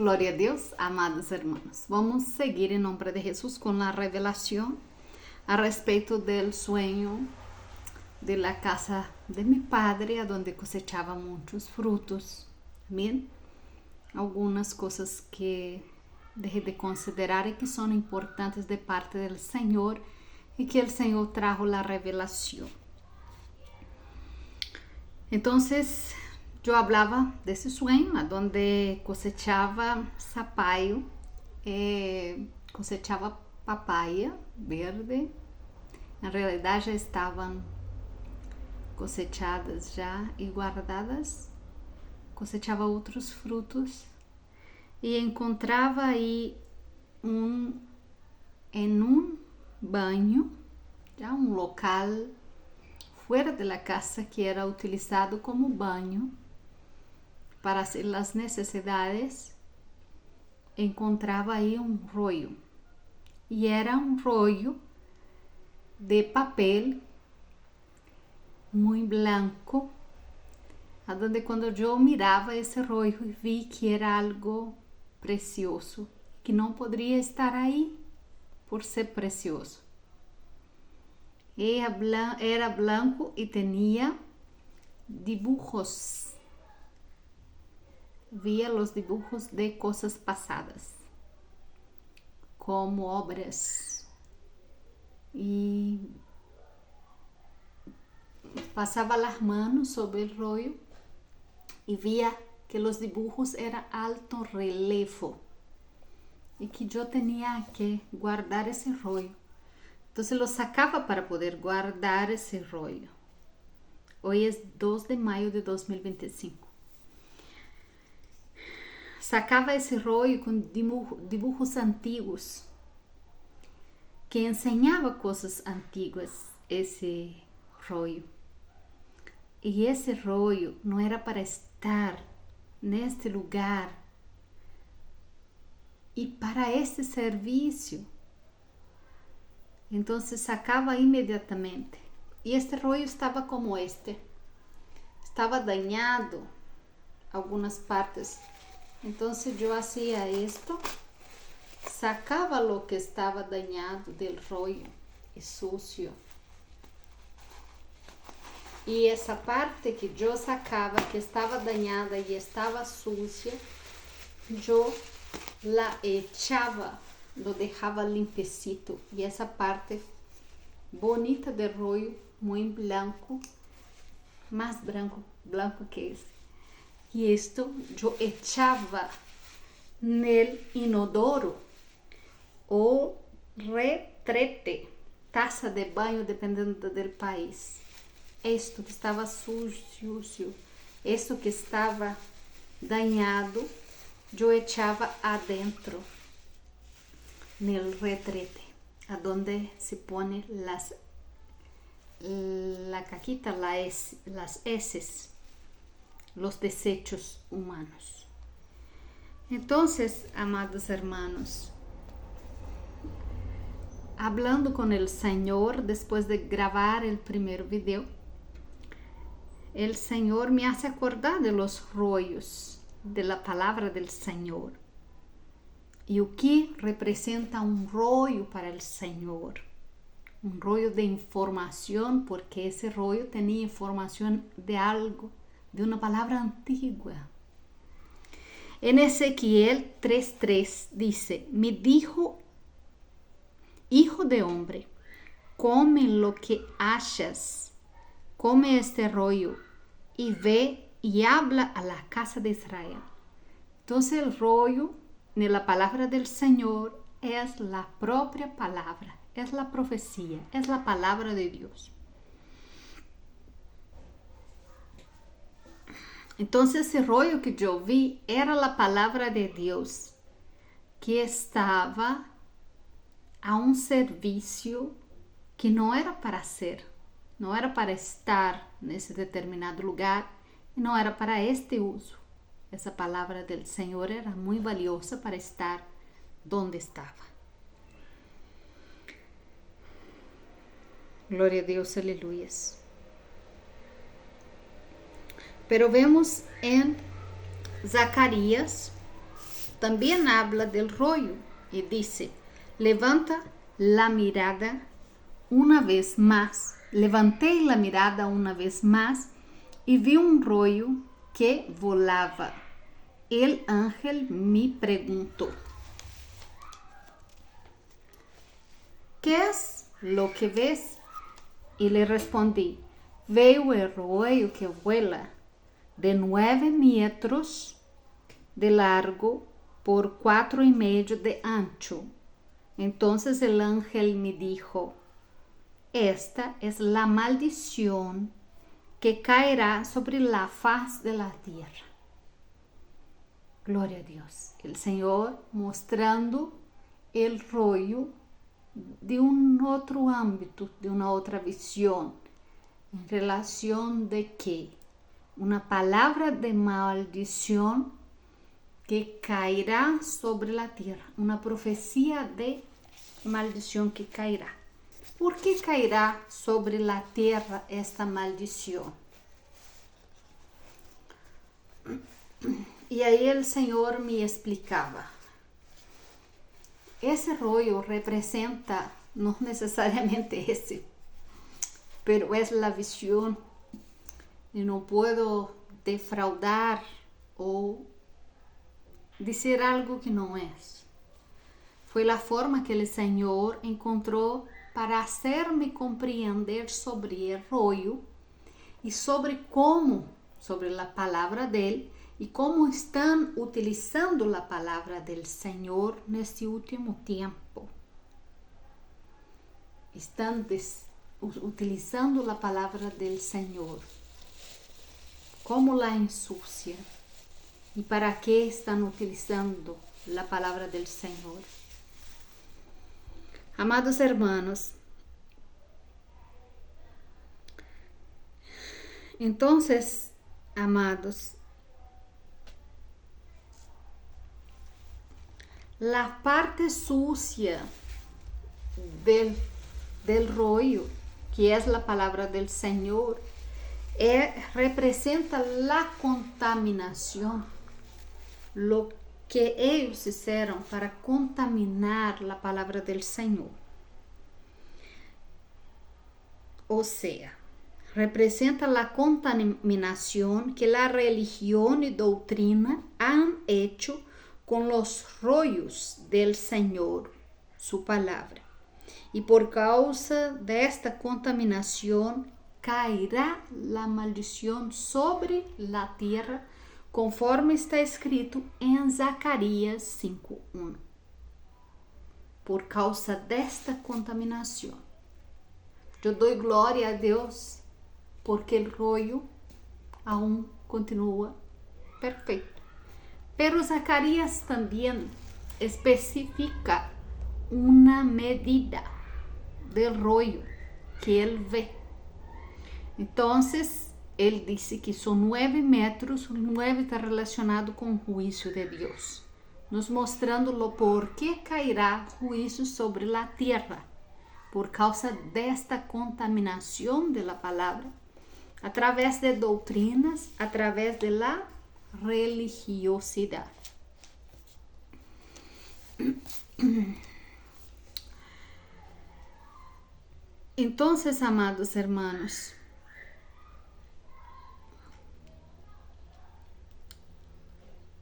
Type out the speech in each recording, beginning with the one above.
Glória a Deus, amados hermanos. Vamos seguir em nome de Jesus com a revelação a respeito do sonho de la casa de mi padre, onde cosechava muitos frutos. Amém? Algumas coisas que deje de considerar e que são importantes de parte do Senhor e que o Senhor trajo a revelação. Então, eu falava desse sonho, onde cosechava zapallo, cosechava papaya verde. Na realidade, já estavam cosechadas já e guardadas. Cosechava outros frutos e encontrava aí em um banho, já um local fora da casa que era utilizado como banho para fazer as necessidades. Encontrava aí um rollo e era um rollo de papel muito branco, onde quando eu mirava esse rollo vi que era algo precioso, que não poderia estar aí por ser precioso. Era branco e tinha dibujos. Via os dibujos de coisas passadas, como obras, e passava as mãos sobre o rollo e via que os dibujos eram alto relevo e que eu tinha que guardar esse rollo. Então, lo sacava para poder guardar esse rollo. Hoje é 2 de maio de 2025. Sacava esse rollo com dibujos antigos, que ensinava coisas antigas, esse rollo. E esse rollo não era para estar neste lugar e para este serviço. Então sacava imediatamente. E este rollo estava como este. Estava dañado algumas partes. Então eu fazia isto, sacava o que estava dañado do rollo e sucio. E essa parte que eu sacava, que estava dañada e estava sucia, eu la echava, lo deixava limpecito. E essa parte bonita do rollo, muito branco, mais branco que esse. E isto eu echava no inodoro ou retrete, taça de banho, dependendo do país. Isto que estava sujo, isto que estava dañado, eu echava adentro, no retrete, aonde se põe la caquita, las heces, los desechos humanos. Entonces, amados hermanos, hablando con el Señor después de grabar el primer video, el Señor me hace acordar de los rollos de la palabra del Señor y o que representa un rollo para el Señor. Un rollo de información, porque ese rollo tenía información de algo, de una palabra antigua. En Ezequiel 3:3 dice: me dijo, hijo de hombre, come lo que hayas, come este rollo y ve y habla a la casa de Israel. Entonces el rollo en la palabra del Señor es la propia palabra, es la profecía, es la palabra de Dios. Entonces ese rollo que yo vi era la palabra de Dios que estaba a un servicio que no era para hacer, no era para estar en ese determinado lugar y no era para este uso. Esa palabra del Señor era muy valiosa para estar donde estaba. Gloria a Dios, aleluyas. Pero vemos em Zacarias también habla del rollo y dice, levanta la mirada una vez más. Levanté la mirada una vez más y vi un rollo que volaba. El ángel me preguntó, ¿qué es lo que ves? Y le respondí, veo el rollo que vuela de 9 metros de largo por 4,5 de ancho. Entonces el ángel me dijo, esta es la maldición que caerá sobre la faz de la tierra. Gloria a Dios. El Señor mostrando el rollo de un otro ámbito, de una otra visión, en relación de que una palabra de maldición que caerá sobre la tierra, una profecía de maldición que caerá. ¿Por qué caerá sobre la tierra esta maldición? Y ahí el Señor me explicaba. Ese rollo representa, no necesariamente ese, pero es la visión. Y no puedo defraudar o decir algo que no es. Fue la forma que el Señor encontró para hacerme compreender sobre el rollo y sobre cómo, sobre la palabra de Él y cómo están utilizando la palabra del Señor en este último tiempo. Están utilizando la palabra del Señor. ¿Cómo la ensucian? ¿Y para qué están utilizando la palabra del Señor? Amados hermanos, entonces, amados, la parte sucia del rollo, que es la palabra del Señor, representa la contaminación, lo que ellos hicieron para contaminar la palabra del Señor. O sea, representa la contaminación que la religión y doctrina han hecho con los rollos del Señor, su palabra. Y por causa de esta contaminación caerá la maldición sobre la tierra, conforme está escrito en Zacarías 5:1. Por causa desta contaminación. Eu dou glória a Deus porque o rollo aún continua perfeito. Pero Zacarías também especifica uma medida del rollo que ele vê. Então, ele disse que são 9 metros, 9 está relacionado com o juízo de Deus, nos mostrando o porquê cairá juízo sobre a terra, por causa desta contaminação de la palavra, através de doutrinas, através de la religiosidade. Então, amados hermanos,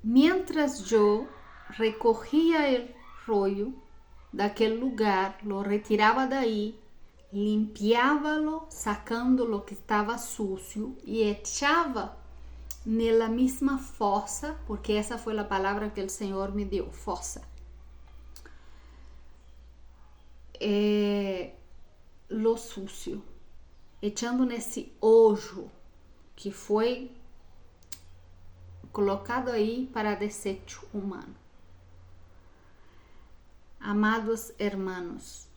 mientras yo recogía el rollo daquele lugar, lo retiraba de ahí, limpiábalo, sacando lo que estaba sucio y echaba en la misma fosa, porque esa fue la palabra que el Señor me dio, fosa. Lo sucio, echando nesse hoyo que foi colocado aí para desecho humano. Amados hermanos,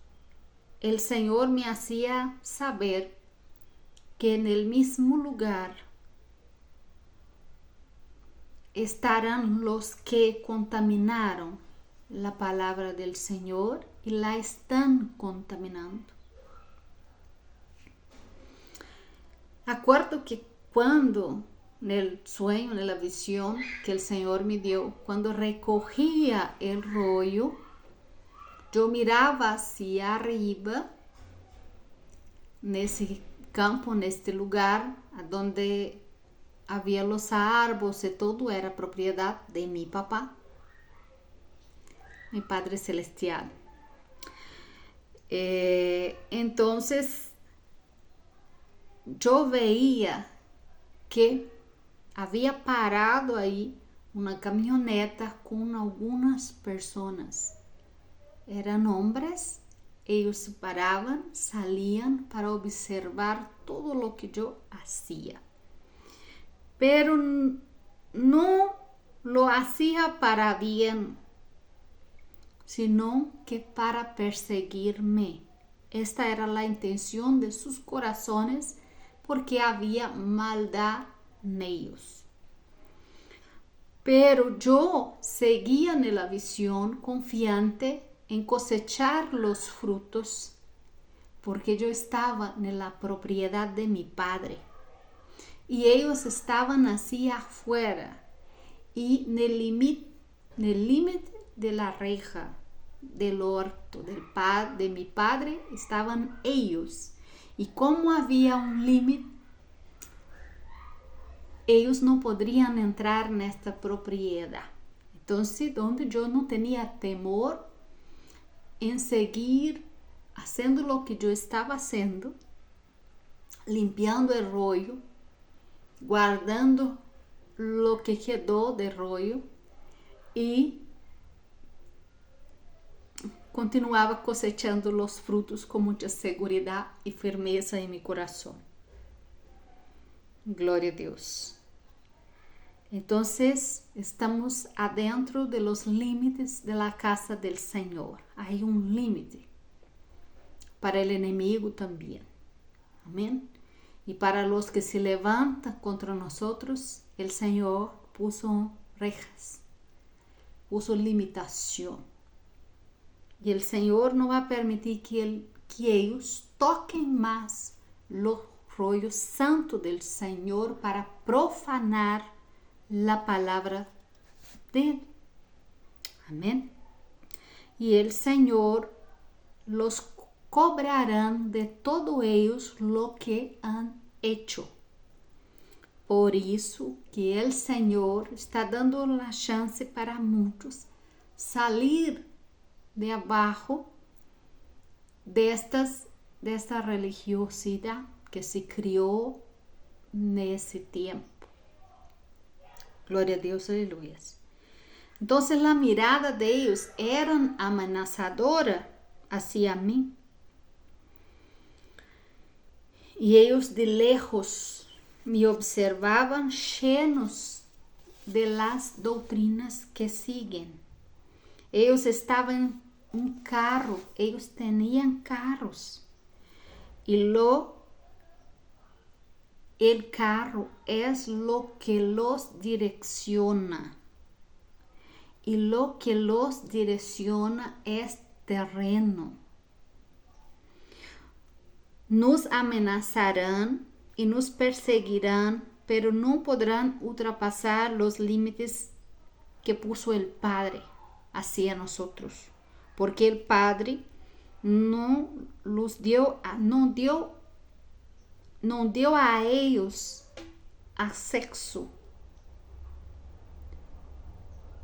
el Señor me hacía saber que en el mismo lugar estarán los que contaminaron la palabra del Señor y la están contaminando. Acuerdo que quando en el sueño, en la visión que el Señor me dio, cuando recogía el rollo, yo miraba hacia arriba, nesse campo, neste lugar, donde havia los árboles e todo era propriedade de mi papá, mi Padre Celestial. Entonces, yo veía que havia parado aí uma caminhoneta com algumas pessoas. Eram homens. Ellos se paraban, salían para observar todo lo que yo hacía. Pero no lo hacía para bien, sino que para perseguirme. Esta era la intención de sus corazones, porque había maldad en ellos. Pero yo seguía en la visión confiante en cosechar los frutos, porque yo estaba en la propiedad de mi padre y ellos estaban así afuera, y en el límite de la reja del orto de mi padre estaban ellos, y como había un límite, ellos no podrían entrar en esta propiedad. Entonces, donde yo no tenía temor en seguir haciendo lo que yo estaba haciendo, limpiando el rollo, guardando lo que quedó del rollo, y continuaba cosechando los frutos con mucha seguridad y firmeza en mi corazón. Gloria a Dios. Entonces, estamos adentro de los límites de la casa del Señor. Hay un límite para el enemigo también. Amén. Y para los que se levantan contra nosotros, el Señor puso rejas, puso limitación. Y el Señor no va a permitir que ellos toquen más los rollos santos del Señor para profanar la palabra de Él. Amén. Y el Señor los cobrarán de todo ellos lo que han hecho. Por eso que el Señor está dando la chance para muchos salir de abajo de esta religiosidad que se crió en ese tiempo. Gloria a Dios, aleluya. Entonces la mirada de ellos era amenazadora hacia mí. Y ellos de lejos me observaban llenos de las doctrinas que siguen. Ellos estaban en un carro, ellos tenían carros. Y el carro es lo que los direcciona. Y lo que los direcciona es terreno. Nos amenazarán y nos perseguirán, pero no podrán ultrapasar los límites que puso el Padre hacia nosotros, porque el Padre no dio a ellos acceso,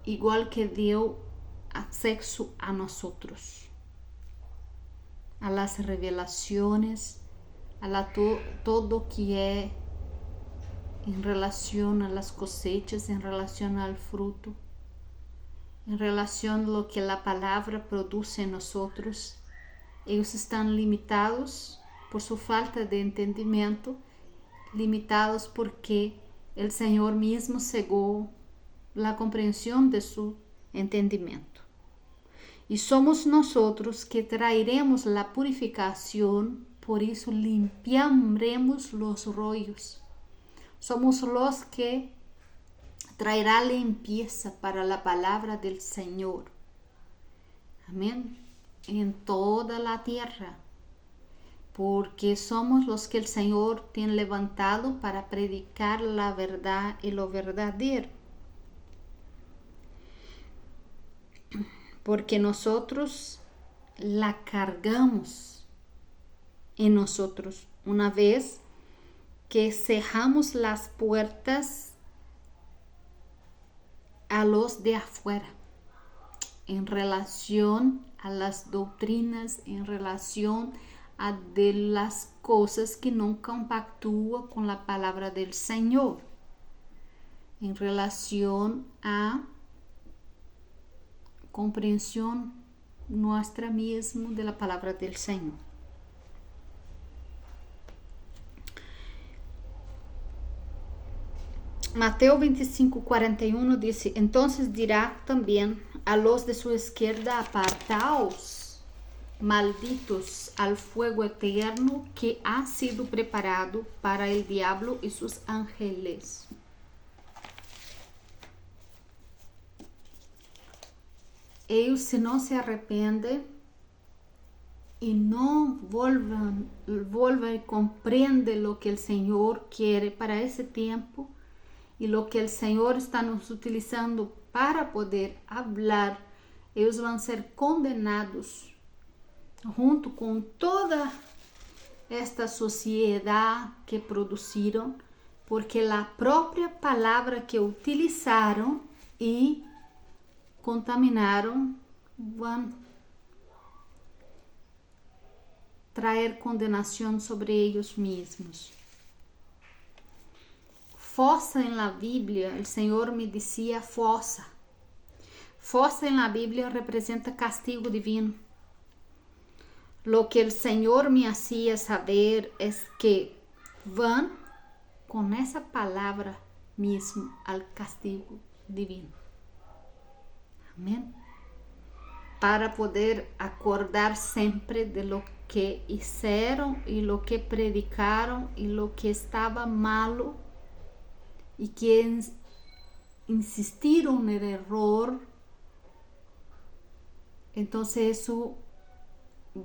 igual que dio acceso a nosotros, a las revelaciones, todo que es en relación a las cosechas, en relación al fruto, en relación a lo que la palabra produce en nosotros. Ellos están limitados por su falta de entendimiento, limitados porque el Señor mismo cegó la comprensión de su entendimiento. Y somos nosotros que traeremos la purificación, por eso limpiaremos los rollos. Somos los que traerá limpieza para la palabra del Señor. Amén. En toda la tierra. porque somos los que el Señor tiene levantado para predicar la verdad y lo verdadero. Porque nosotros la cargamos en nosotros una vez que cerramos las puertas a los de afuera en relación a las doctrinas, en relación a de las cosas que no compactúan con la palabra del Señor, en relación a comprensión nuestra misma de la palabra del Señor. Mateo 25:41 dice: entonces dirá también a los de su izquierda, apartaos, malditos, al fuego eterno que ha sido preparado para el diablo y sus ángeles. Ellos, si no se arrepienten y no vuelvan y comprenden lo que el Señor quiere para ese tiempo y lo que el Señor está nos utilizando para poder hablar, ellos van a ser condenados junto con toda esta sociedad que produjeron, porque la propia palabra que utilizaron y contaminaron van a traer condenación sobre ellos mismos. Fossa en la Biblia, el Señor me decía fossa. Fossa en la Biblia representa castigo divino. Lo que el Señor me hacía saber es que van con esa palabra mismo al castigo divino. Amén. Para poder acordar siempre de lo que hicieron y lo que predicaron y lo que estaba malo y que insistieron en el error. Entonces eso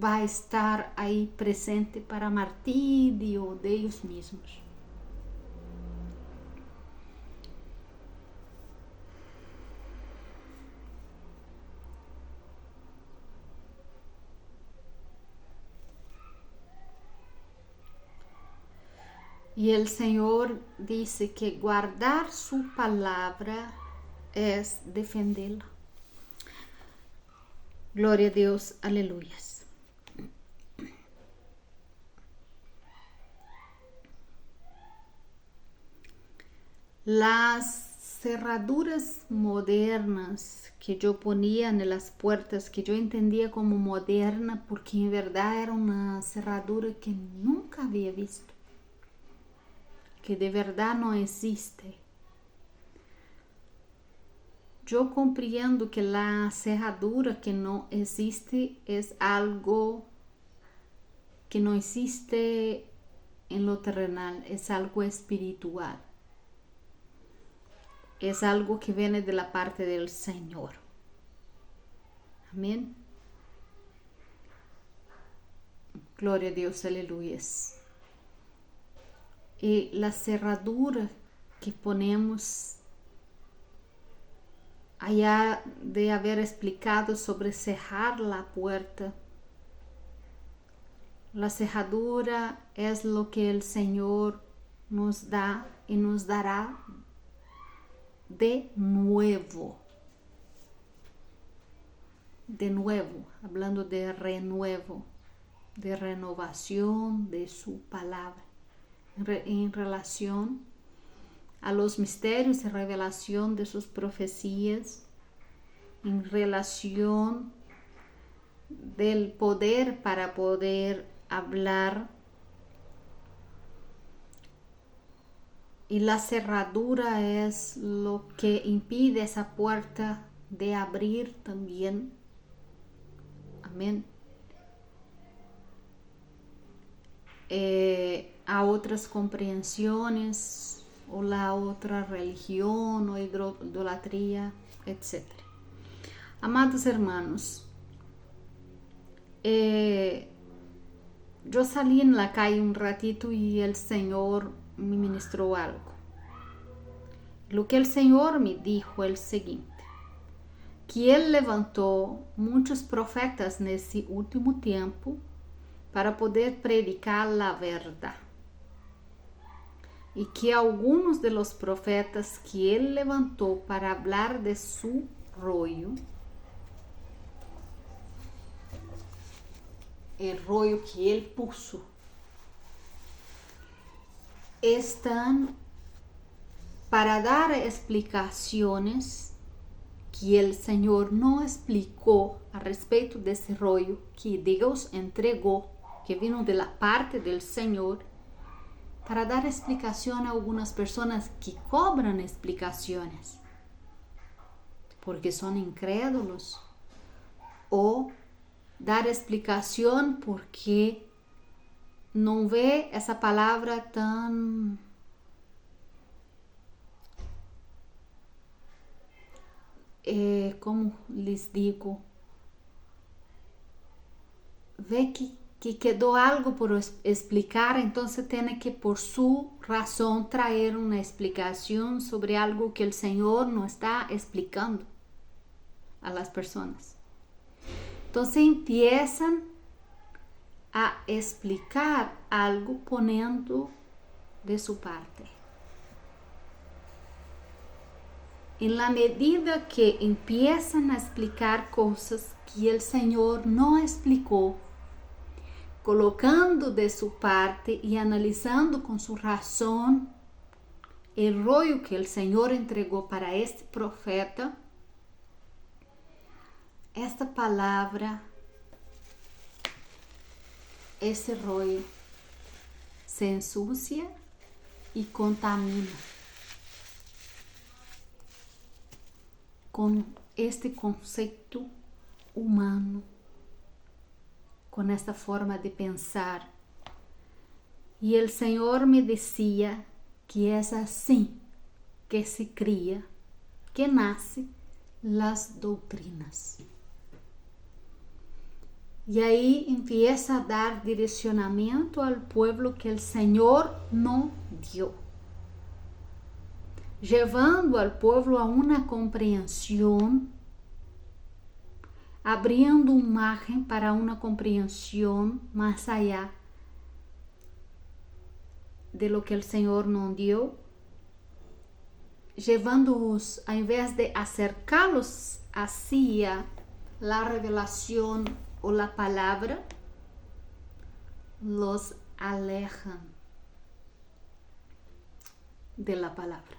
va a estar ahí presente para martirio de ellos mismos. Y el Señor dice que guardar su palabra es defenderla. Gloria a Dios, aleluyas. Las cerraduras modernas que yo ponía en las puertas, que yo entendía como moderna, porque en verdad era una cerradura que nunca había visto, que de verdad no existe. Yo comprendo que la cerradura que no existe es algo que no existe en lo terrenal, es algo espiritual. Es algo que viene de la parte del Señor. Amén. Gloria a Dios, aleluya. Y la cerradura que ponemos, allá de haber explicado sobre cerrar la puerta, la cerradura es lo que el Señor nos da y nos dará de nuevo. De nuevo, hablando de renuevo, de renovación de su palabra, en relación a los misterios y revelación de sus profecías, en relación del poder para poder hablar. Y la cerradura es lo que impide esa puerta de abrir también. Amén. A otras comprensiones o la otra religión o idolatría, etc. Amados hermanos, yo salí en la calle un ratito y el Señor me ministró algo. Lo que el Señor me dijo es el siguiente, que Él levantó muchos profetas en ese último tiempo para poder predicar la verdad. Y que algunos de los profetas que Él levantó para hablar de su rollo, el rollo que Él puso, están para dar explicaciones que el Señor no explicó a respeito desse rollo que Deus entregou, que vino de la parte del Señor, para dar explicación a algunas personas que cobran explicaciones porque son incrédulos, o dar explicación porque não vê essa palavra tão como les digo, ve que quedó algo por explicar, entonces tiene que por su razón traer una explicación sobre algo que el Señor no está explicando a las personas. Entonces empiezan a explicar algo poniendo de su parte. En la medida que empiezan a explicar cosas que el Señor no explicó, colocando de su parte y analizando con su razón el rollo que el Señor entregó para este profeta, esta palabra, ese rollo se ensucia y contamina con este concepto humano, con esta forma de pensar. Y el Señor me decía que es así que se cría, que nace las doctrinas. Y ahí empieza a dar direccionamiento al pueblo que el Señor no dio, llevando al pueblo a una comprensión, abriendo un margen para una comprensión más allá de lo que el Señor nos dio, llevándolos, a invés de acercarlos hacia la revelación o la palabra, los alejan de la palabra.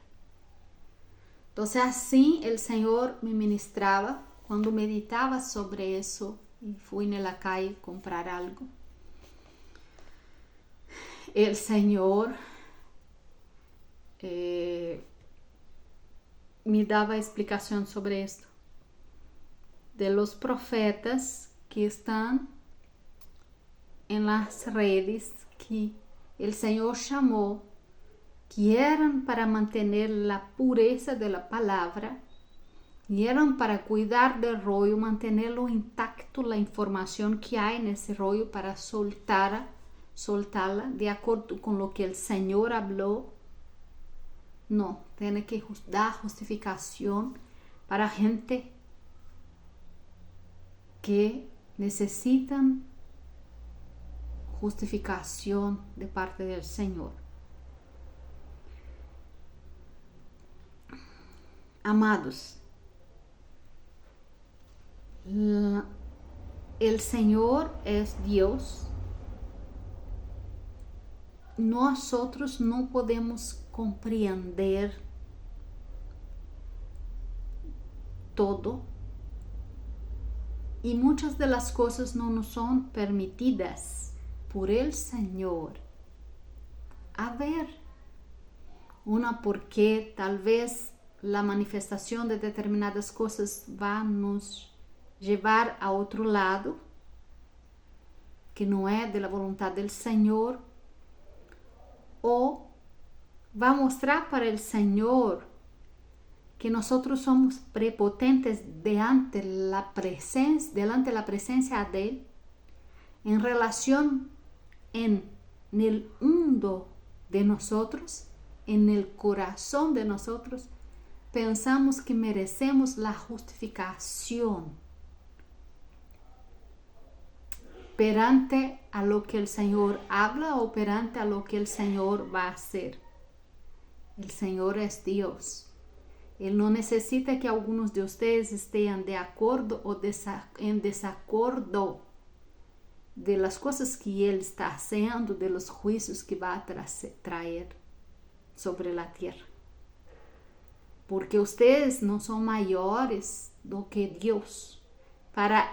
Entonces así el Señor me ministraba cuando meditaba sobre eso y fui en la calle a comprar algo. El Señor me daba explicación sobre esto, de los profetas que están en las redes que el Señor llamó, que eran para mantener la pureza de la palabra y eran para cuidar del rollo, mantenerlo intacto, la información que hay en ese rollo para soltarla de acuerdo con lo que el Señor habló. No, tiene que dar justificación para gente que necesitan justificación de parte del Señor. Amados, el Señor es Dios. Nosotros no podemos comprender todo y muchas de las cosas no nos son permitidas por el Señor. A ver, una porque tal vez la manifestación de determinadas cosas va a nos llevar a otro lado que no es de la voluntad del Señor, o va a mostrar para el Señor que nosotros somos prepotentes delante de la presencia de Él en relación en el mundo de nosotros, en el corazón de nosotros, pensamos que merecemos la justificación perante a lo que el Señor habla o perante a lo que el Señor va a hacer. El Señor es Dios. Él no necesita que algunos de ustedes estén de acuerdo o en desacuerdo de las cosas que Él está haciendo, de los juicios que va a traer sobre la tierra. Porque ustedes no son mayores do que Dios para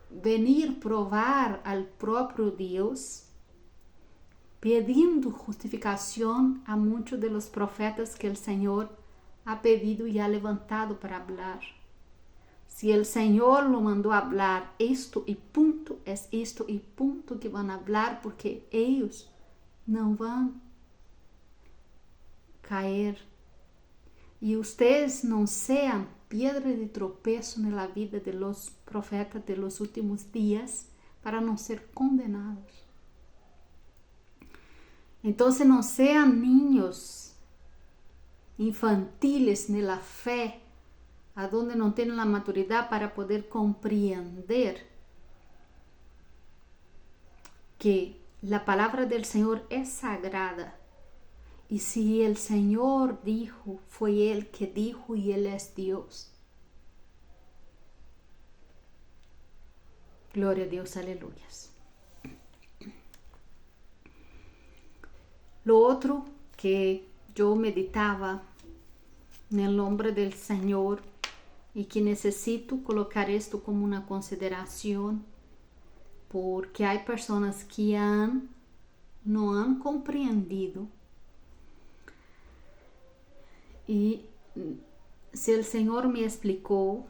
venir provar al propio Dios, pedindo justificación a muchos de los profetas que el Señor ha pedido y ha levantado para hablar. Si el Señor lo mandó a hablar esto y punto, es esto y punto que van a hablar, porque ellos no van a caer. Y ustedes no sean piedra de tropezo en la vida de los profetas de los últimos días para no ser condenados. Entonces no sean niños infantiles en la fe, a donde no tienen la maturidad para poder comprender que la palabra del Señor es sagrada. Y si el Señor dijo, fue Él que dijo y Él es Dios. Gloria a Dios, aleluyas. Lo otro que yo meditaba en el nombre del Señor y que necesito colocar esto como una consideración, porque hay personas que no han comprendido. Y si el Señor me explicó,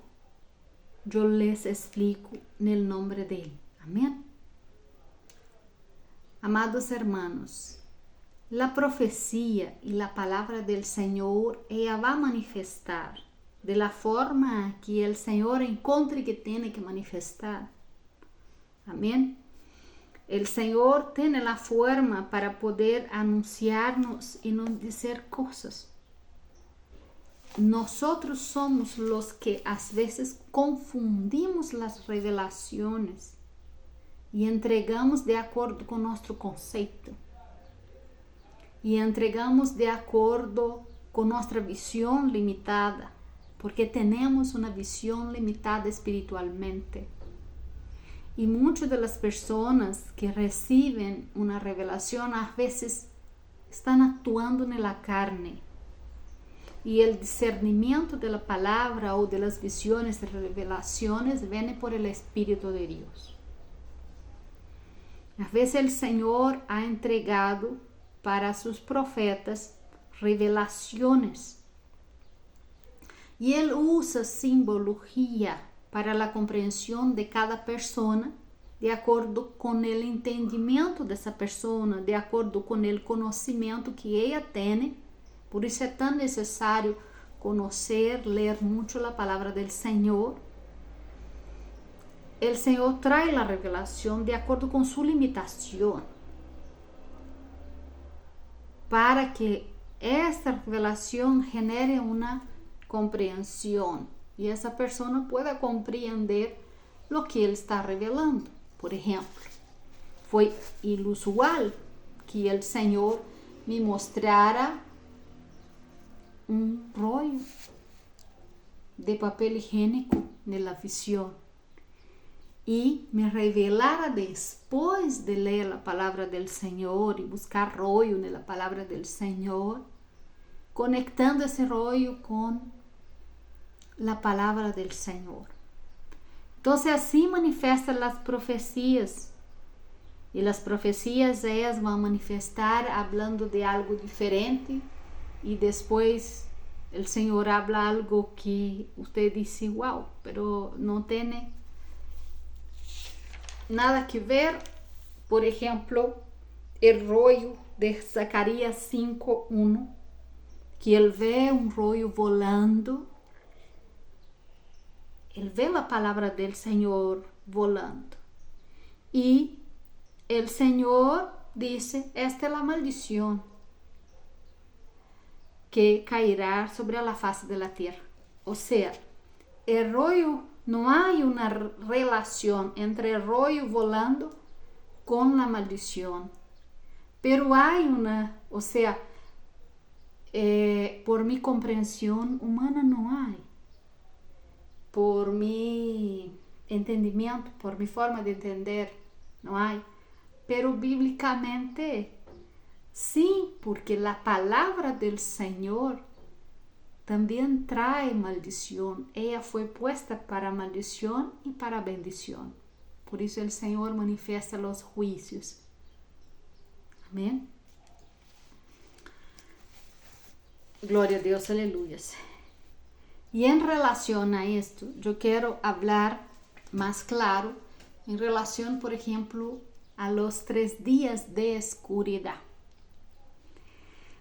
yo les explico en el nombre de Él. Amén. Amados hermanos, la profecía y la palabra del Señor, ella va a manifestar de la forma que el Señor encuentre que tiene que manifestar. Amén. El Señor tiene la forma para poder anunciarnos y nos decir cosas. Nosotros somos los que a veces confundimos las revelaciones y entregamos de acuerdo con nuestro concepto. Y entregamos de acuerdo con nuestra visión limitada, porque tenemos una visión limitada espiritualmente. Y muchas de las personas que reciben una revelación a veces están actuando en la carne. Y el discernimiento de la palabra o de las visiones y revelaciones viene por el Espíritu de Dios. A veces el Señor ha entregado para sus profetas revelaciones. Y Él usa simbología para la comprensión de cada persona, de acuerdo con el entendimiento de esa persona, de acuerdo con el conocimiento que ella tiene. Por isso é tão necessário conhecer, ler muito a palavra do Senhor. O Senhor traz a revelação de acordo com sua limitação, para que esta revelação genere uma compreensão e essa pessoa pueda compreender o que Ele está revelando. Por exemplo, foi inusual que o Senhor me mostrara rollo de papel higiénico en la visión y me revelara después de leer la palabra del Señor y buscar rollo en la palabra del Señor, conectando ese rollo con la palabra del Señor. Entonces así manifiestan las profecías. Y las profecías ellas van a manifestar hablando de algo diferente. Y después el Señor habla algo que usted dice, wow, pero no tiene nada que ver. Por ejemplo, el rollo de Zacarías 5:1, que él ve un rollo volando. Él ve la palabra del Señor volando. Y el Señor dice, esta es la maldición que caerá sobre la faz de la tierra. O sea, el rollo, no hay una relación entre el rollo volando con la maldición, pero hay una, o sea, por mi comprensión humana no hay, por mi entendimiento, por mi forma de entender, no hay, pero bíblicamente sí, porque la palabra del Señor también trae maldición. Ella fue puesta para maldición y para bendición. Por eso el Señor manifiesta los juicios. Amén. Gloria a Dios, aleluya. Y en relación a esto, yo quiero hablar más claro en relación, por ejemplo, a los 3 días de oscuridad.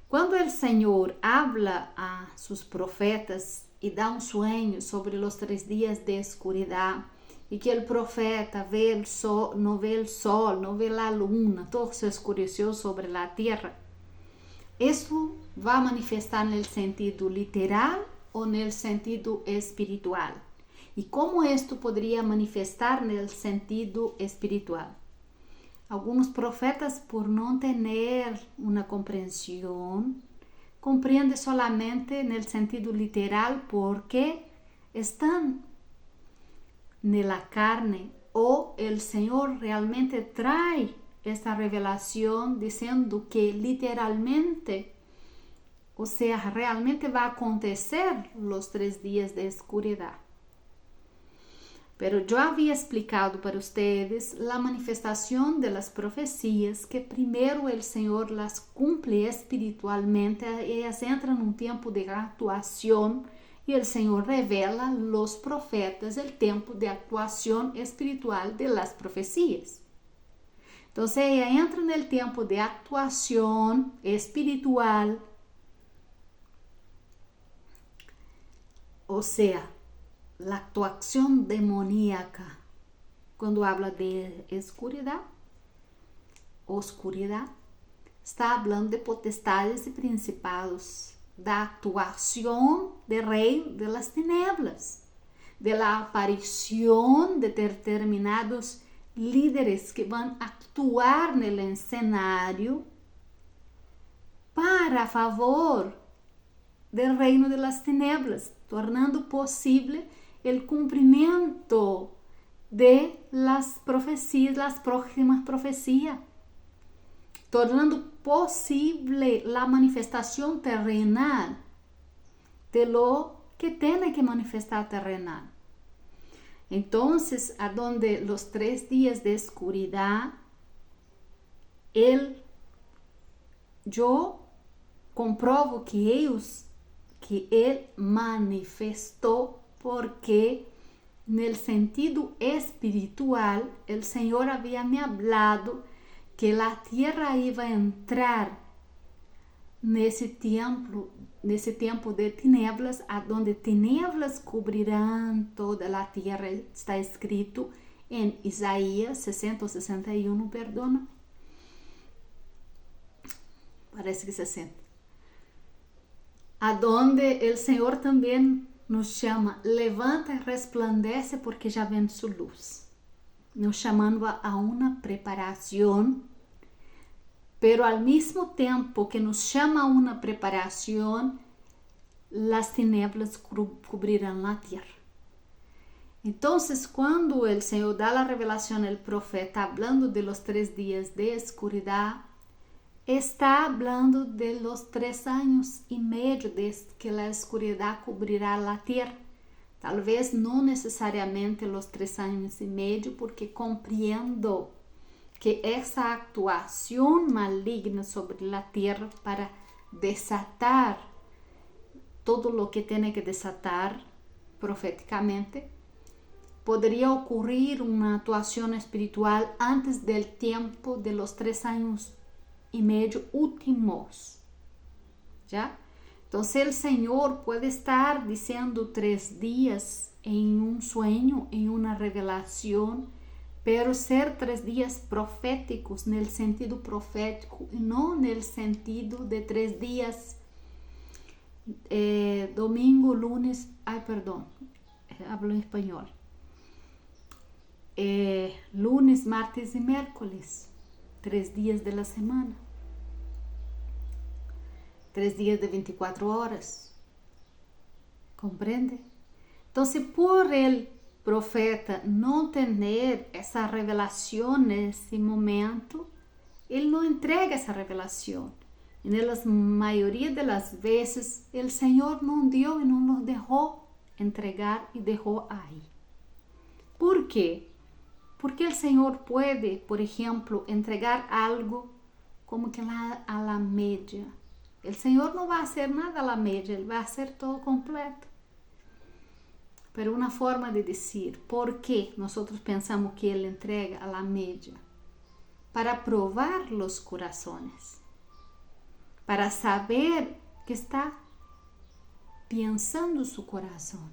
Cuando el Señor habla a sus profetas y da un sueño sobre los 3 días de oscuridad, y que el profeta ve el sol, no ve la luna, todo se oscureció sobre la tierra, eso va a manifestar en el sentido literal o en el sentido espiritual. ¿Y cómo esto podría manifestar en el sentido espiritual? Algunos profetas, por no tener una comprensión, comprenden solamente en el sentido literal porque están en la carne, o el Señor realmente trae esta revelación diciendo que literalmente, o sea, realmente va a acontecer los 3 días de oscuridad. Pero yo había explicado para ustedes la manifestación de las profecías, que primero el Señor las cumple espiritualmente, ellas entran en un tiempo de actuación y el Señor revela a los profetas el tiempo de actuación espiritual de las profecías. Entonces ella entra en el tiempo de actuación espiritual, o sea, la actuación demoníaca, cuando habla de oscuridad, está hablando de potestades y principados, da actuación del rey de las tinieblas, de la aparición de determinados líderes que van a actuar en el escenario para favor del reino de las tinieblas, tornando posible el cumplimiento de las profecías, las próximas profecías, tornando posible la manifestación terrenal de lo que tiene que manifestar terrenal. Entonces, a donde los 3 días de oscuridad, yo comprovo que él manifestó, porque en el sentido espiritual el Señor había me hablado que la tierra iba a entrar nesse tiempo de tinieblas, a donde tinieblas cubrirán toda la tierra. Está escrito en Isaías 60 o 61, perdona, parece que 60, a donde el Señor también nos llama, levanta y resplandece porque ya ven su luz, nos llamando a una preparación, pero al mismo tiempo que nos llama a una preparación, las tinieblas cubrirán la tierra. Entonces, cuando el Señor da la revelación al profeta hablando de los 3 días de oscuridad, está hablando de los 3 años y medio desde que la oscuridad cubrirá la tierra. Tal vez no necesariamente los 3 años y medio, porque compreendo que esa actuación maligna sobre la tierra para desatar todo lo que tiene que desatar proféticamente, podría ocurrir una actuación espiritual antes del tiempo de los 3 años y medio últimos, ¿ya? Entonces el Señor puede estar diciendo 3 días en un sueño, en una revelación, pero ser 3 días proféticos en el sentido profético y no en el sentido de 3 días, domingo, lunes, hablo en español, lunes, martes y miércoles, 3 días de la semana, 3 días de 24 horas, ¿comprende? Entonces, por el profeta no tener esa revelación en ese momento, él no entrega esa revelación. En la mayoría de las veces, el Señor no dio y no nos dejó entregar y dejó ahí. ¿Por qué? Porque el Señor puede, por ejemplo, entregar algo como que a la media. El Señor no va a hacer nada a la media, Él va a hacer todo completo. Pero una forma de decir por qué nosotros pensamos que Él entrega a la media. Para probar los corazones. Para saber que está pensando su corazón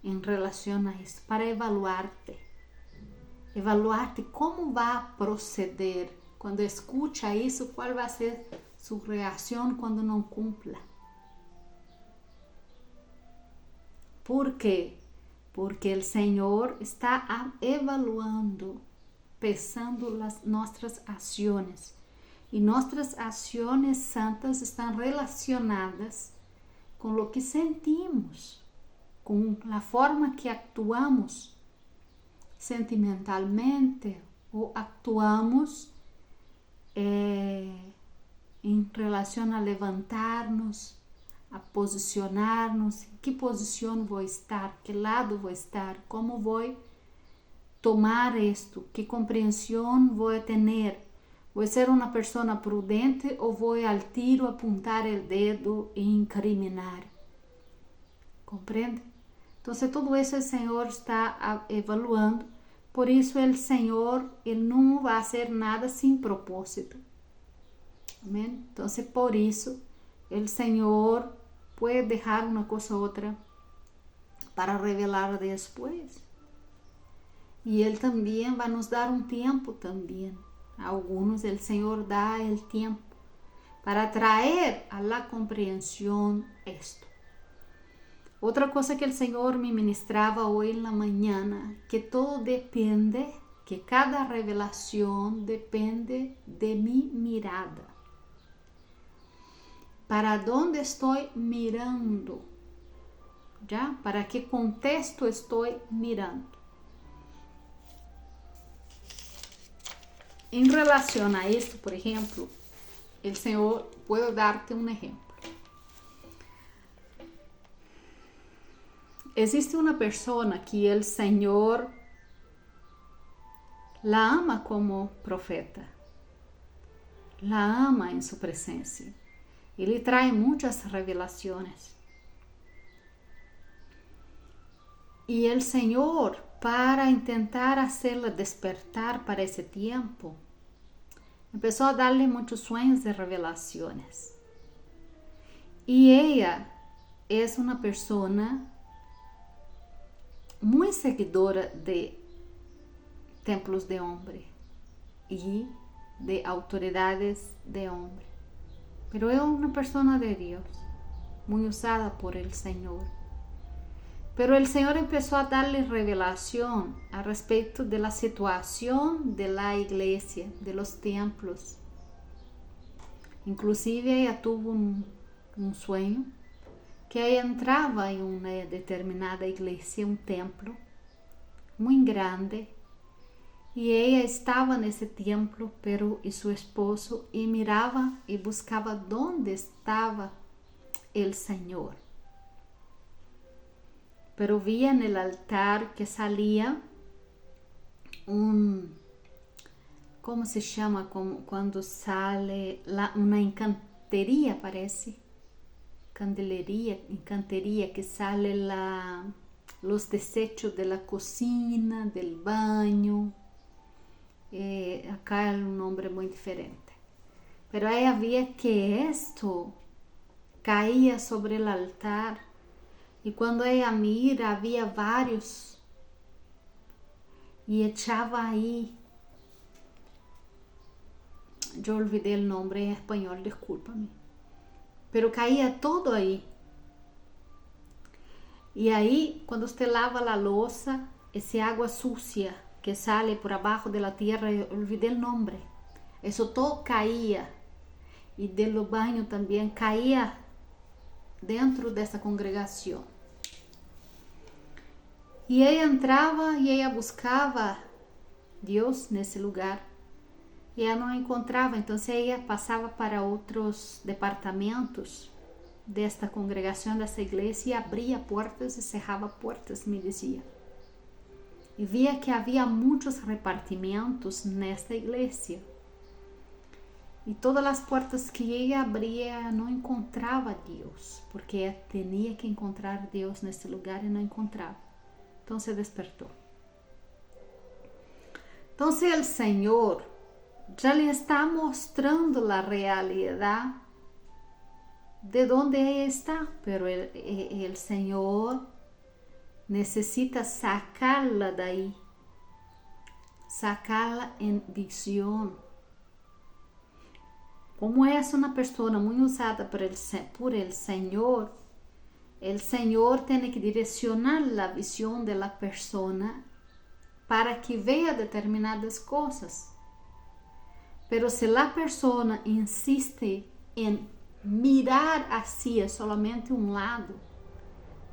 en relación a eso. Para evaluarte. Evaluarte cómo va a proceder cuando escucha eso, cuál va a ser su reacción cuando no cumpla. ¿Por qué? Porque el Señor está evaluando, pesando nuestras acciones. Y nuestras acciones santas están relacionadas con lo que sentimos, con la forma que actuamos sentimentalmente o actuamos en relación a levantarnos, a posicionarnos, en qué posición voy a estar, qué lado voy a estar, cómo voy a tomar esto, qué comprensión voy a tener. ¿Voy a ser una persona prudente o voy al tiro a apuntar el dedo e incriminar? ¿Comprende? Entonces todo eso el Señor está evaluando. Por eso el Señor, Él no va a hacer nada sin propósito. Amén. Entonces por eso el Señor puede dejar una cosa u otra para revelar después. Y Él también va a nos dar un tiempo también. A algunos el Señor da el tiempo para traer a la comprensión esto. Otra cosa que el Señor me ministraba hoy en la mañana, que todo depende, que cada revelación depende de mi mirada. ¿Para dónde estoy mirando? ¿Ya? ¿Para qué contexto estoy mirando? En relación a esto, por ejemplo, el Señor, puedo darte un ejemplo. Existe una persona que el Señor la ama como profeta, la ama en su presencia y le trae muchas revelaciones. Y el Señor, para intentar hacerla despertar para ese tiempo, empezó a darle muchos sueños de revelaciones. Y ella es una persona muy seguidora de templos de hombre y de autoridades de hombre. Pero es una persona de Dios, muy usada por el Señor. Pero el Señor empezó a darle revelación al respecto de la situación de la iglesia, de los templos. Inclusive ella tuvo un sueño que ella entraba en una determinada iglesia, un templo muy grande, y ella estaba en ese templo, pero y su esposo, y miraba y buscaba dónde estaba el Señor. Pero via en el altar que salía ¿cómo se llama? Como cuando sale una encantería, parece. Encantería que sale los desechos de la cocina, del baño. Acá es un nombre muy diferente. Pero ahí había que esto caía sobre el altar. Y cuando ella mira, había varios. y echaba ahí, yo olvidé el nombre en español, discúlpame, pero caía todo ahí. Y ahí, cuando usted lava la loza, ese agua sucia que sale por abajo de la tierra, olvidé el nombre, eso todo caía. Y de los baños también caía dentro de esa congregación. Y ella entraba y ella buscaba Dios en ese lugar. Y ella no encontraba, entonces ella pasaba para otros departamentos de esta congregación, de esta iglesia, y abría puertas y cerraba puertas, me decía. Y via que había muchos repartimientos en esta iglesia. Y todas las puertas que ella abría no encontraba a Dios, porque ella tenía que encontrar a Dios en este lugar y no encontraba. Entonces despertó. Entonces el Señor ya le está mostrando la realidad de donde ella está, pero el Señor necesita sacarla de ahí, sacarla en visión. Como es una persona muy usada por el Señor tiene que direccionar la visión de la persona para que vea determinadas cosas. Pero si la persona insiste en mirar hacia solamente un lado,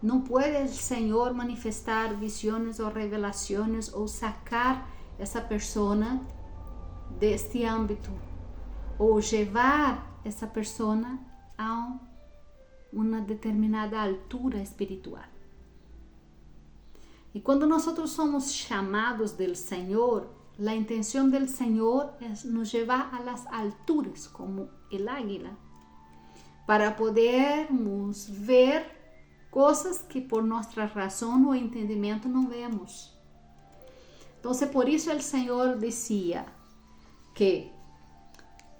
no puede el Señor manifestar visiones o revelaciones o sacar esa persona de este ámbito o llevar esa persona a una determinada altura espiritual. Y cuando nosotros somos llamados del Señor, la intención del Señor es nos llevar a las alturas como el águila, para podermos ver cosas que por nuestra razón o entendimiento no vemos. Entonces, por eso el Señor decía que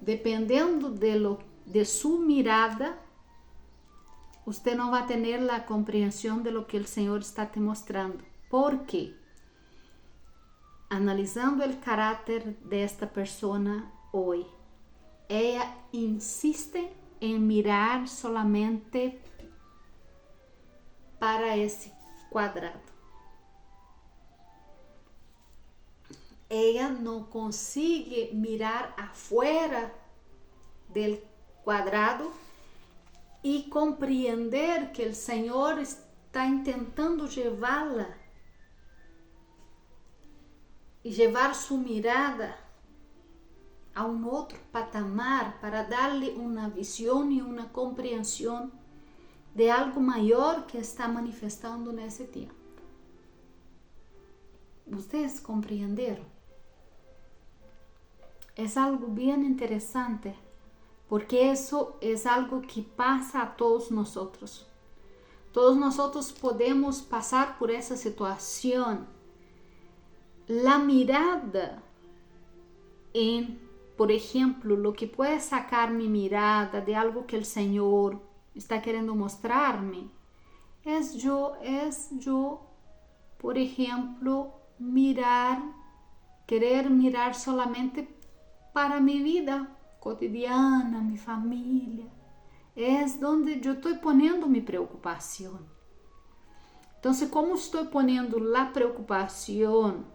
dependiendo de su mirada, usted no va a tener la comprensión de lo que el Señor está te mostrando. ¿Por qué? Analizando el carácter de esta persona hoy, ella insiste en mirar solamente para ese cuadrado. Ella no consigue mirar afuera del cuadrado y compreender que el Señor está intentando llevarla y llevar su mirada a un otro patamar para darle una visión y una comprensión de algo mayor que está manifestando en ese tiempo. ¿Ustedes comprendieron? Es algo bien interesante, porque eso es algo que pasa a todos nosotros. Todos nosotros podemos pasar por esa situación. La mirada en, por ejemplo, lo que puede sacar mi mirada de algo que el Señor está queriendo mostrarme, es yo, por ejemplo, querer mirar solamente para mi vida cotidiana, mi familia. Es donde yo estoy poniendo mi preocupación. Entonces, como estoy poniendo la preocupación,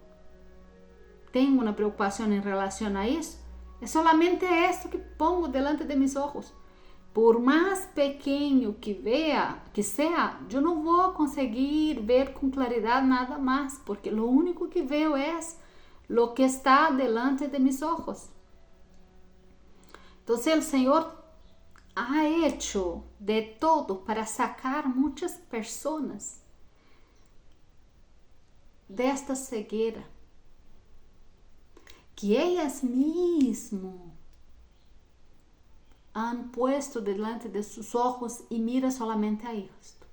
tengo una preocupación en relación a eso, es solamente esto que pongo delante de mis ojos. Por más pequeño que sea, yo no voy a conseguir ver con claridad nada más, porque lo único que veo es lo que está delante de mis ojos. Entonces el Señor ha hecho de todo para sacar muchas personas de esta ceguera, que ellas mismas han puesto delante de sus ojos y mira solamente a esto.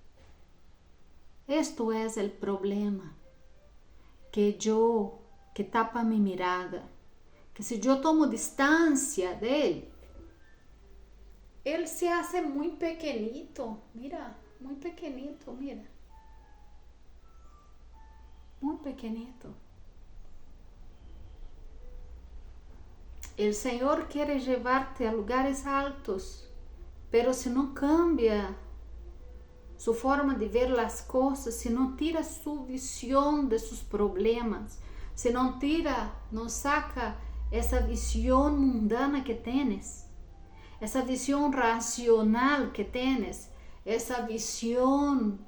Esto es el problema, que tapa mi mirada, que si yo tomo distancia de él se hace muy pequeñito, mira, muy pequeñito, mira, muy pequeñito. El Señor quiere llevarte a lugares altos, pero si no cambia su forma de ver las cosas, si no tira su visión de sus problemas, si no tira, no saca esa visión mundana que tienes, esa visión racional que tienes, esa visión,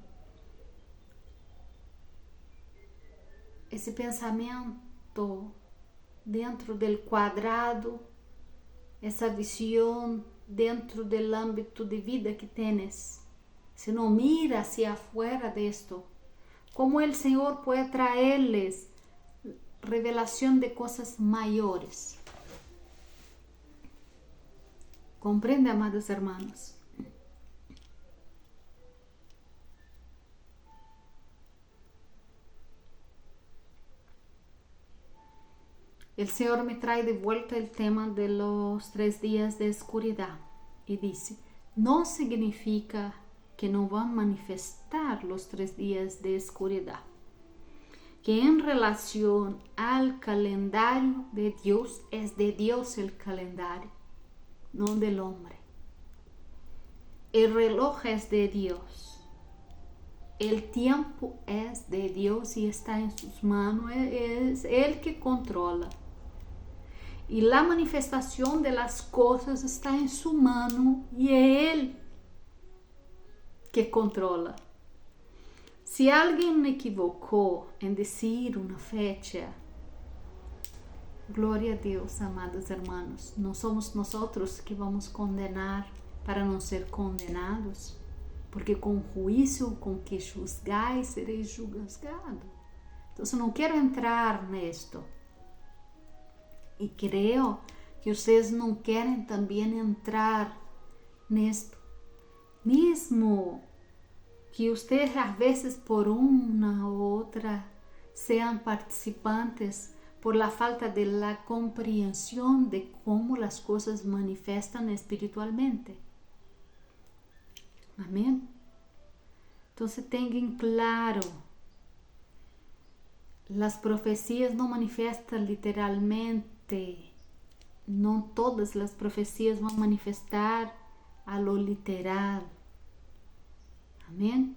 ese pensamiento dentro del cuadrado, essa visão dentro do âmbito de vida que tienes. Se não mira hacia afuera de esto, como el Senhor pode traerles revelação de coisas maiores. Compreende, amados hermanos? El Señor me trae de vuelta el tema de los 3 días de oscuridad y dice, no significa que no van a manifestar los 3 días de oscuridad, que en relación al calendario de Dios, es de Dios el calendario, no del hombre. El reloj es de Dios, el tiempo es de Dios y está en sus manos, es Él que controla. Y la manifestación de las cosas está en su mano y es Él que controla. Si alguien me equivocó en decir una fecha, gloria a Dios, amados hermanos, no somos nosotros que vamos a condenar para no ser condenados, porque con juicio con que juzgáis seréis juzgados. Entonces no quiero entrar en esto. Y creo que ustedes no quieren también entrar en esto. Mismo que ustedes a veces por una u otra sean participantes por la falta de la comprensión de cómo las cosas manifiestan espiritualmente. Amén. Entonces tengan claro, las profecías no manifiestan literalmente, no todas las profecías van a manifestar a lo literal. Amén.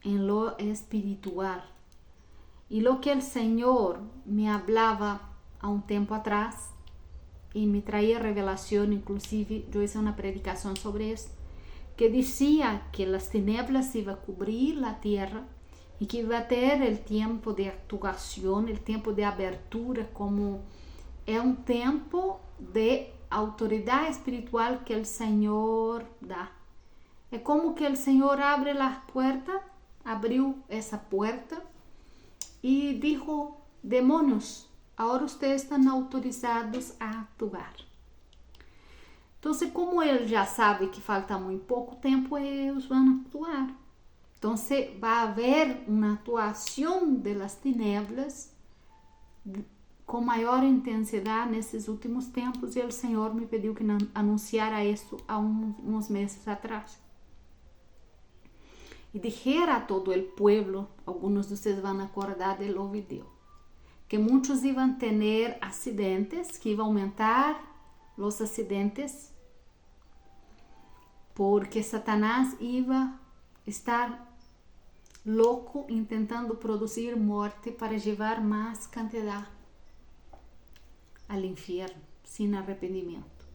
En lo espiritual. Y lo que el Señor me hablaba a un tiempo atrás y me traía revelación, inclusive yo hice una predicación sobre eso, que decía que las tinieblas iban a cubrir la tierra y que iba a tener el tiempo de actuación, el tiempo de abertura, como es un tiempo de autoridad espiritual que el Señor da. Es como que el Señor abre la puerta, abrió esa puerta y dijo, demonios, ahora ustedes están autorizados a actuar. Entonces, como Él ya sabe que falta muy poco tiempo, ellos van a actuar. Entonces, va a haber una actuación de las tinieblas con mayor intensidad en estos últimos tiempos y el Señor me pidió que anunciara esto a unos meses atrás. Y dijera a todo el pueblo, algunos de ustedes van a acordar del video, que muchos iban a tener accidentes, que iba a aumentar los accidentes, porque Satanás iba a estar loco intentando producir muerte para llevar más cantidad al infierno sin arrepentimiento.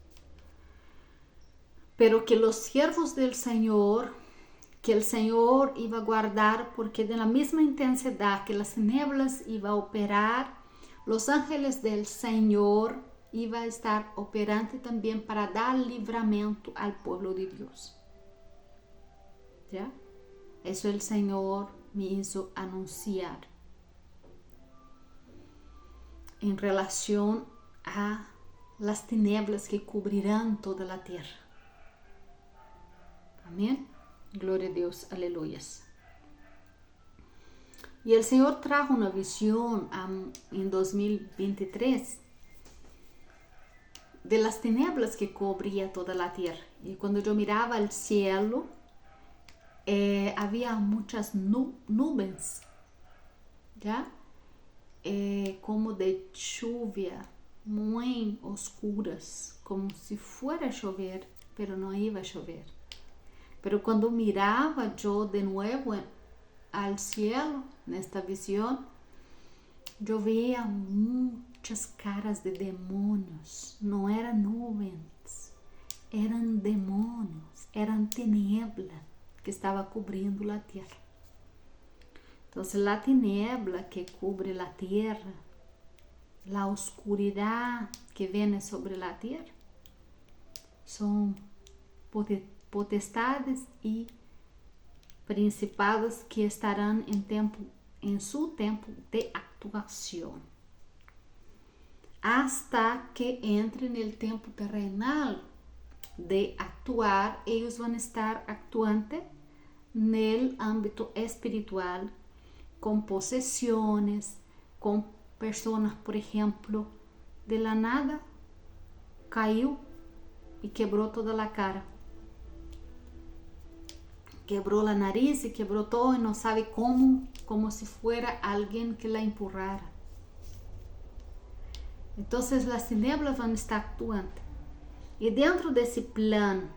Pero que los siervos del Señor, que el Señor iba a guardar, porque de la misma intensidad que las tinieblas iba a operar, los ángeles del Señor iba a estar operando también para dar libramiento al pueblo de Dios. ¿Ya? Eso el Señor me hizo anunciar en relación a las tinieblas que cubrirán toda la tierra. Amén. Gloria a Dios, aleluyas. Y el Señor trajo una visión en 2023 de las tinieblas que cubría toda la tierra. Y cuando yo miraba al cielo, había muchas nubes, ¿ya? Como de lluvia, muy oscuras, como si fuera a llover, pero no iba a llover. Pero cuando miraba yo de nuevo al cielo, en esta visión, yo veía muchas caras de demonios. No eran nubes, eran demonios, eran tinieblas que estaba cubriendo la tierra. Entonces la tiniebla que cubre la tierra, la oscuridad que viene sobre la tierra, son potestades y principados que estarán en su tiempo de actuación, hasta que entre en el tiempo terrenal de actuar. Ellos van a estar actuando en el ámbito espiritual, con posesiones, con personas, por ejemplo, de la nada cayó y quebró toda la cara, quebró la nariz y quebró todo y no sabe cómo, como si fuera alguien que la empurrara. Entonces las tinieblas van a estar actuando, y dentro de ese plan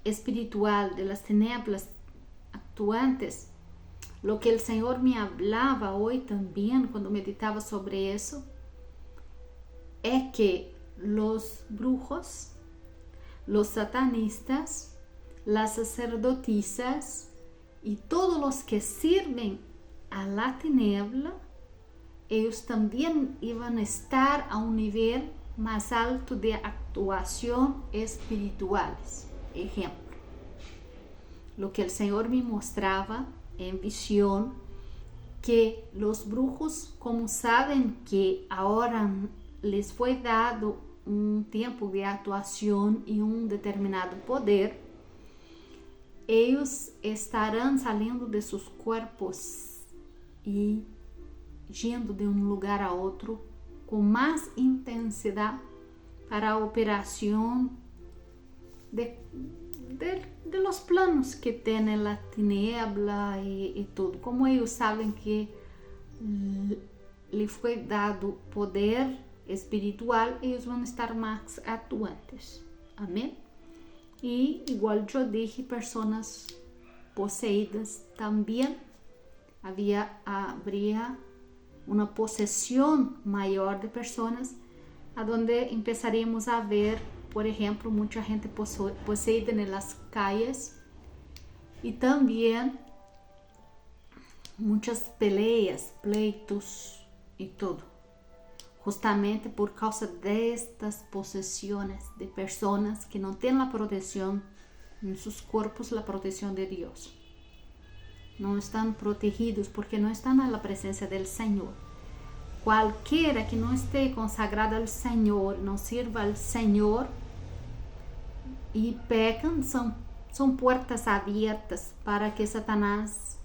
espiritual de las tinieblas actuantes, lo que el Señor me hablaba hoy también cuando meditaba sobre eso, es que los brujos, los satanistas, las sacerdotisas y todos los que sirven a la tiniebla, ellos también iban a estar a un nivel más alto de actuación espirituales. Ejemplo, lo que el Señor me mostraba en visión, que los brujos, como saben que ahora les fue dado un tiempo de actuación y un determinado poder, ellos estarán saliendo de sus cuerpos y yendo de un lugar a otro con más intensidad para a operación de los planos que tiene la tiniebla y todo. Como ellos saben que le fue dado poder espiritual, ellos van a estar más actuantes. Amén. Y igual yo dije, personas poseídas también, habría una posesión mayor de personas, a donde empezaríamos a ver, por ejemplo, mucha gente poseída en las calles, y también muchas peleas, pleitos y todo, justamente por causa de estas posesiones de personas que no tienen la protección en sus cuerpos, la protección de Dios. No están protegidos porque no están a la presencia del Señor. Cualquiera que no esté consagrado al Señor, no sirva al Señor y pecan, son puertas abiertas para que Satanás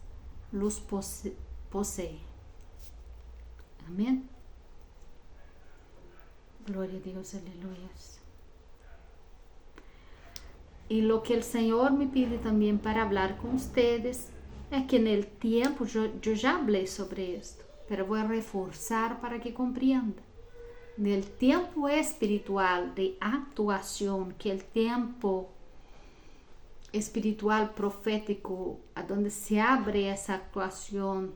los posee. Amén. Gloria a Dios, aleluya. Y lo que el Señor me pide también para hablar con ustedes es que en el tiempo, yo ya hablé sobre esto, pero voy a reforzar para que comprendan. En el tiempo espiritual de actuación, que el tiempo espiritual profético, a donde se abre esa actuación,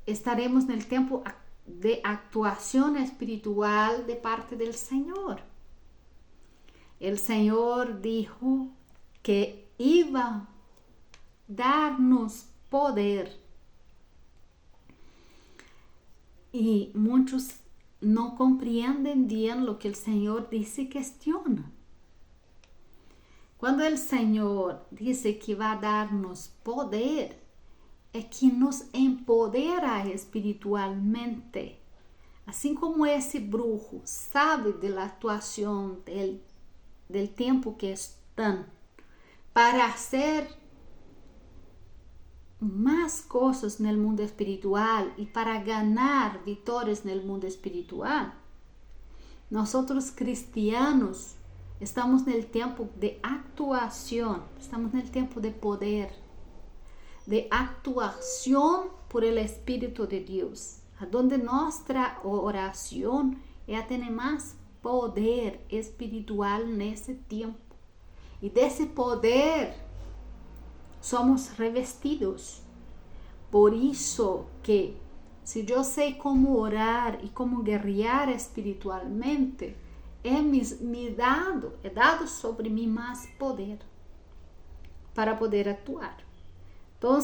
estaremos en el tiempo de actuación espiritual de parte del Señor. El Señor dijo que iba a darnos poder, y muchos no comprenden bien lo que el Señor dice y cuestionan. Cuando el Señor dice que va a darnos poder, es que nos empodera espiritualmente. Así como ese brujo sabe de la actuación del tiempo que están para hacer más cosas en el mundo espiritual y para ganar victorias en el mundo espiritual, nosotros cristianos estamos en el tiempo de actuación, estamos en el tiempo de poder, de actuación por el Espíritu de Dios. donde nuestra oración tiene más poder espiritual nesse tempo. E desse poder somos revestidos. Por isso que se eu sei como orar e como guerrear espiritualmente, é dado sobre mim mais poder para poder atuar. Então,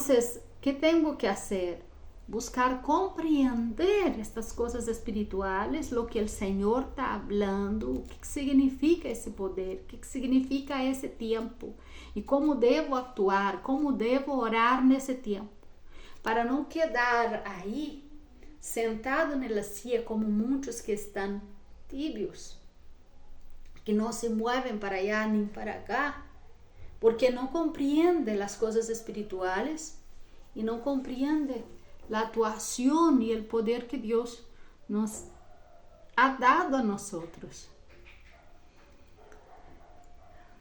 que tenho que fazer? Buscar compreender estas coisas espirituais, o que o Senhor está falando, o que significa esse poder, o que significa esse tempo e como devo atuar, como devo orar nesse tempo, para não quedar aí sentado na silla como muitos que estão tibios, que não se movem para allá nem para cá, porque não compreendem as coisas espirituais e não compreendem a atuação e o poder que Deus nos ha dado a nós.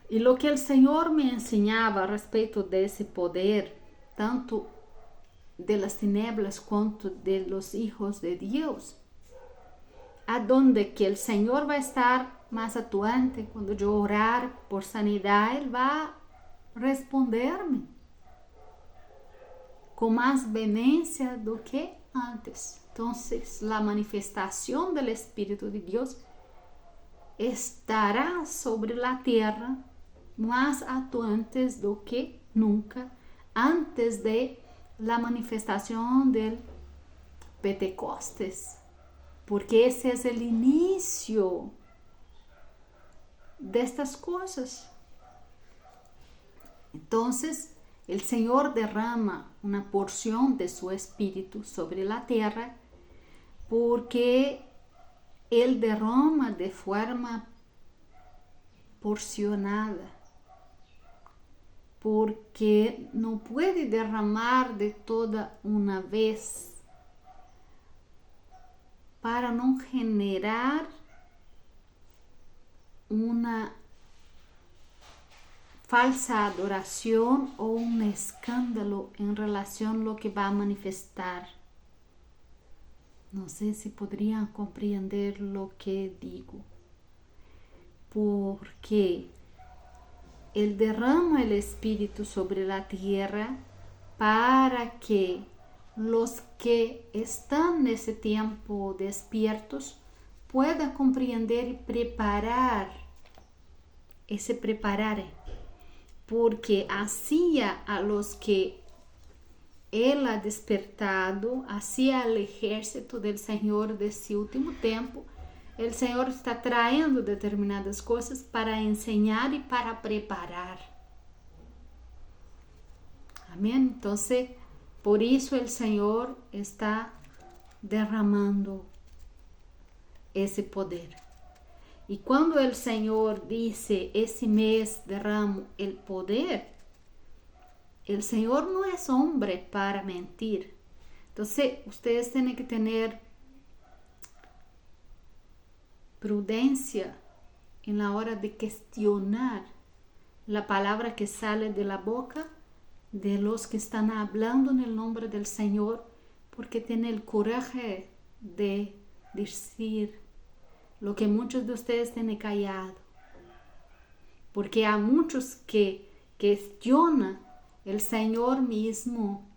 E o que o Senhor me ensinava a respeito desse poder, tanto de las tinieblas quanto de los hijos de Deus, aonde que o Senhor vai estar mais atuante quando eu orar por sanidade, Ele vai responder-me com mais veemência do que antes. Então, a manifestação do Espírito de Deus estará sobre a terra mais atuantes do que nunca antes de la manifestação del Pentecostes, porque esse é o início destas coisas. Então, o Senhor derrama uma porção de seu Espírito sobre a terra, porque Ele derrama de forma porcionada, porque não pode derramar de toda uma vez para não generar uma falsa adoração ou um escândalo em relação ao que vai manifestar. Não sei se poderiam compreender o que digo, porque Ele derrama o Espírito sobre a terra para que os que estão nesse tempo despiertos puedan compreender e preparar, porque assim a los que Ele ha despertado, assim al ejército del Senhor desse último tempo, o Senhor está traindo determinadas coisas para ensinar e para preparar. Amém? Então, por isso o Senhor está derramando esse poder. E quando o Senhor disse, esse mês derramo o poder, o Senhor não é homem para mentir. Então, vocês têm que ter prudencia en la hora de cuestionar la palabra que sale de la boca de los que están hablando en el nombre del Señor, porque tienen el coraje de decir lo que muchos de ustedes tienen callado, porque hay muchos que cuestionan. El Señor mismo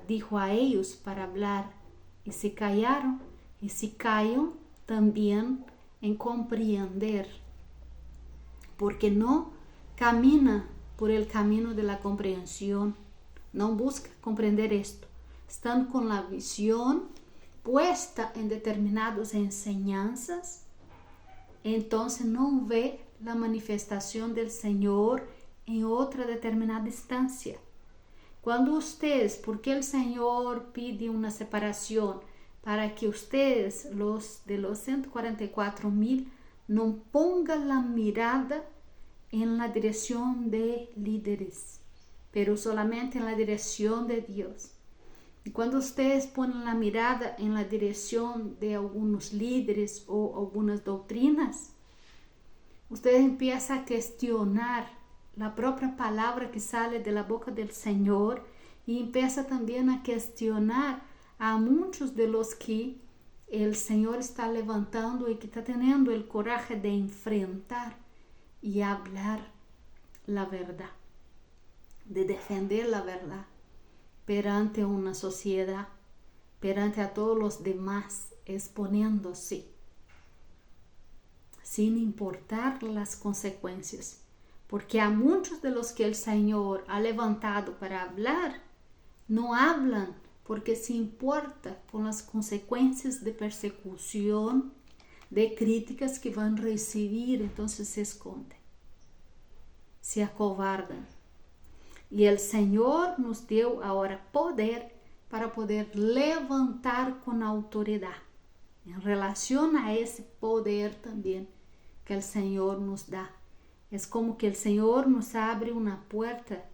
dijo a ellos para hablar y se callaron, y se callan también en compreender, porque no camina por el camino de la comprensión, no busca comprender esto, están con la visión puesta en determinadas enseñanzas, entonces no ve la manifestación del Señor en otra determinada instancia. Cuando ustedes, porque el Señor pide una separación, para que ustedes, los de los 144,000, no pongan la mirada en la dirección de líderes, pero solamente en la dirección de Dios. Y cuando ustedes ponen la mirada en la dirección de algunos líderes o algunas doctrinas, ustedes empiezan a cuestionar la propia palabra que sale de la boca del Señor y empiezan también a cuestionar a muchos de los que el Señor está levantando y que está teniendo el coraje de enfrentar y hablar la verdad, de defender la verdad perante una sociedad, perante a todos los demás, exponiéndose sin importar las consecuencias, porque a muchos de los que el Señor ha levantado para hablar, no hablan porque se importa con las consecuencias de persecución, de críticas que van a recibir, entonces se esconden, se acobardan. Y el Señor nos dio ahora poder para poder levantar con autoridad. En relación a ese poder también que el Señor nos da. Es como que el Señor nos abre una puerta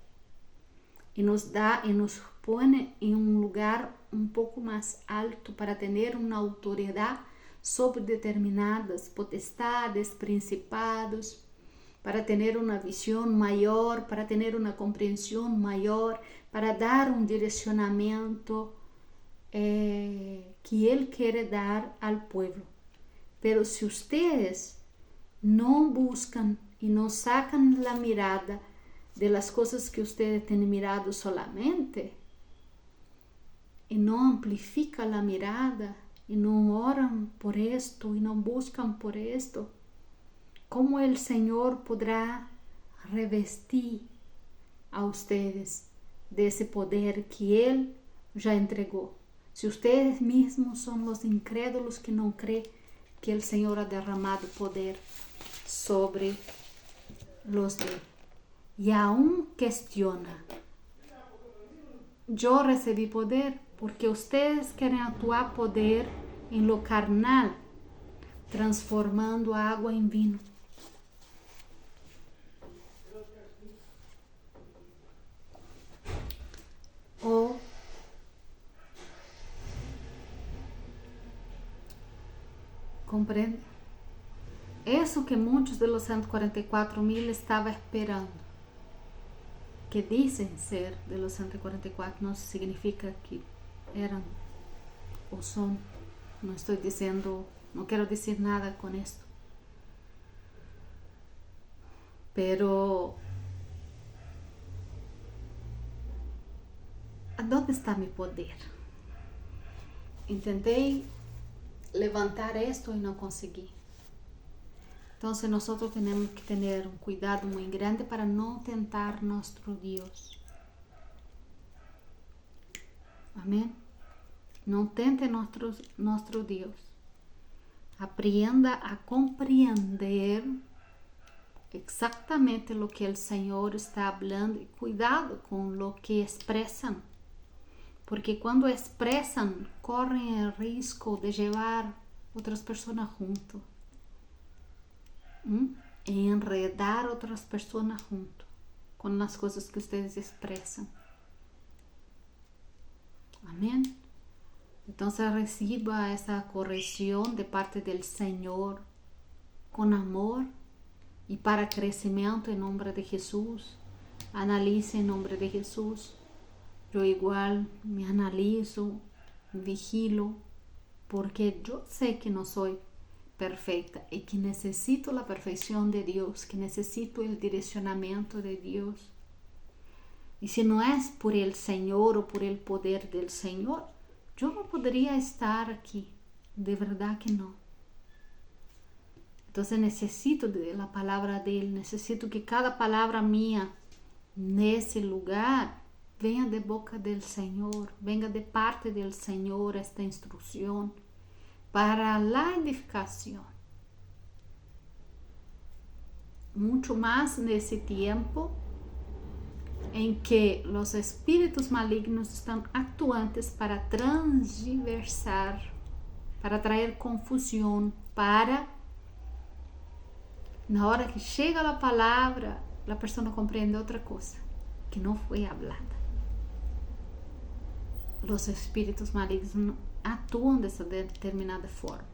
y nos da y nos pone en un lugar un poco más alto para tener una autoridad sobre determinadas potestades, principados, para tener una visión mayor, para tener una comprensión mayor, para dar un direccionamiento que Él quiere dar al pueblo. Pero si ustedes no buscan y no sacan la mirada de las cosas que ustedes tienen mirado solamente, y no amplifican la mirada, y no oran por esto, y no buscan por esto, ¿cómo el Señor podrá revestir a ustedes de ese poder que Él ya entregó? Si ustedes mismos son los incrédulos que no creen que el Señor ha derramado poder sobre los de Él. Y aún cuestiona, yo recibí poder porque ustedes quieren actuar poder en lo carnal, transformando agua en vino. O comprende? Eso que muchos de los 144,000 estaban esperando, que dicen ser de los 144, no significa que eran o son. No estoy diciendo, no quiero decir nada con esto. Pero, ¿dónde está mi poder? Intenté levantar esto y no conseguí. Entonces nosotros tenemos que tener un cuidado muy grande para no tentar nuestro Dios. Amén. No tente nuestro Dios. Aprenda a comprender exactamente lo que el Señor está hablando y cuidado con lo que expresan. Porque cuando expresan, corren el riesgo de llevar otras personas junto. E enredar otras personas junto con las cosas que ustedes expresan. Amén. Entonces reciba esa corrección de parte del Señor con amor y para crecimiento en nombre de Jesús. Analice en nombre de Jesús. Yo igual me analizo, vigilo, porque yo sé que no soy perfecta y que necesito la perfección de Dios, que necesito el direccionamiento de Dios. Y si no es por el Señor o por el poder del Señor, yo no podría estar aquí, de verdad que no. Entonces necesito de la palabra de Él, necesito que cada palabra mía en ese lugar venga de boca del Señor, venga de parte del Señor esta instrucción para la edificación. Mucho más nesse tiempo em que los espíritus malignos estão actuantes para transversar, para trazer confusão, para na hora que chega a palavra, a pessoa não compreende outra coisa que não foi hablada. Os espíritos malignos atuam dessa determinada forma,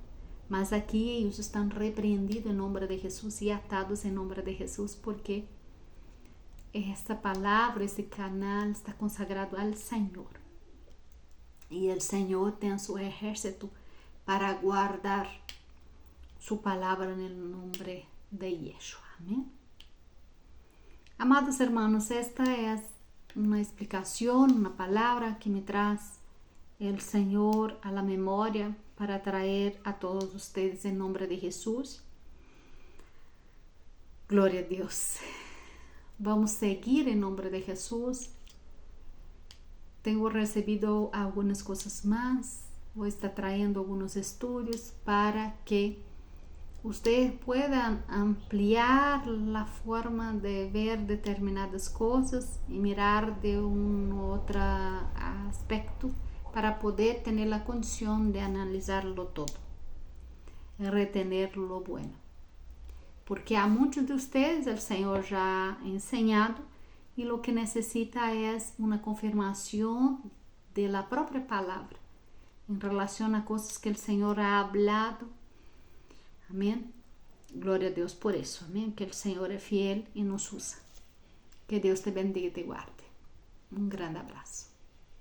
mas aqui eles estão repreendidos em nome de Jesus e atados em nome de Jesus, porque esta palavra, esse canal está consagrado ao Senhor. E o Senhor tem seu exército para guardar su palabra en el nombre de Yeshua. Amén. Amados hermanos, esta es una explicación, una palabra que me trae el Señor a la memoria para traer a todos ustedes en nombre de Jesús. Gloria a Dios. Vamos a seguir en nombre de Jesús. Tengo recibido algunas cosas más. Voy a estar trayendo algunos estudios para que ustedes puedan ampliar la forma de ver determinadas cosas y mirar de un otro aspecto para poder tener la condición de analizarlo todo y retener lo bueno. Porque a muchos de ustedes el Señor ya ha enseñado y lo que necesita es una confirmación de la propia palabra en relación a cosas que el Señor ha hablado. Amén. Gloria a Dios por eso. Amén. Que el Señor es fiel y nos usa. Que Dios te bendiga y te guarde. Un gran abrazo.